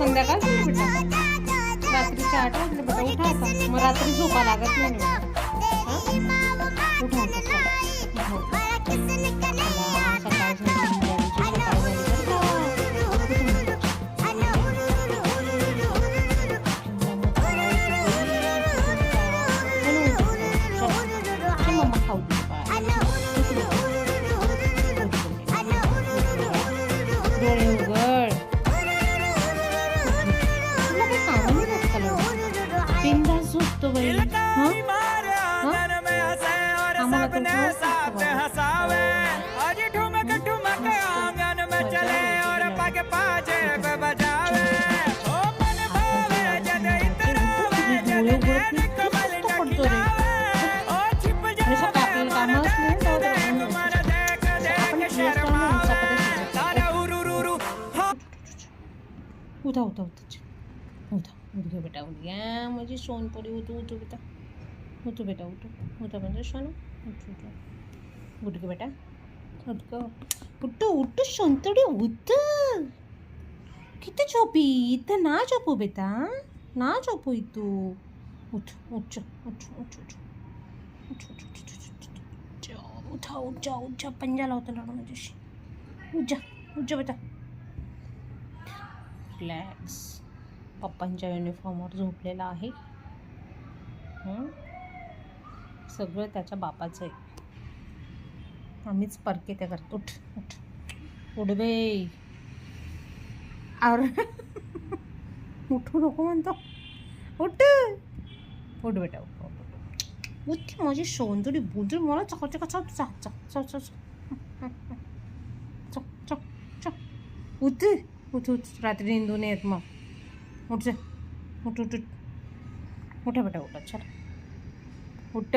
संध्याकाळ झाली बेटा, रात्रीचे 8 वाजले बेटा. उठा आता, मग रात्री झोपा लागत नाही बेटा. उठा आता, चला सकाळ झाली, डॅडीची सकाळ झाली बरं का. मम्मा खाऊ दे डोळे उघड. तुला काही कामं नाही लागतं, बिनधास्त झोपतो बाई. आम्हाला तर उठा उठा उठा उठा उठ गया बेटा, उठ गया माझी सोनपरी. उठो उठो बेटा, उठो बेटा, उठो उठा म्हणजे सोनू. उठ उठ उठ गया बेटा, उठ गो उठो उठो सोनतडी उठ. किती झोपी इथं ना झोपू बेटा, ना झोपू इथं. उठ उठ उठ उठ उठ उठ उठा उठ जा उठ जा. पंजा लावतो ना माझ्याशी. उठ जा बेटा. रिलॅक्स. पप्पांच्या युनिफॉर्मवर झोपलेला आहे. सगळं त्याच्या बापाचं आहे. आम्हीच परके त्या करतो. उठ उठ उठ बे. अरे उठू नको म्हणतो. उठ उठ बेटा, उठ उठ माझी सोंदरी बुंदरी. मला चकाचका चल चल चल चल चल चल चल. उठ उठ उठ. रात्री निंदू नये येत मग. उठ जा उठ उठ उठ. उठा बेटा उठा. चला उठ.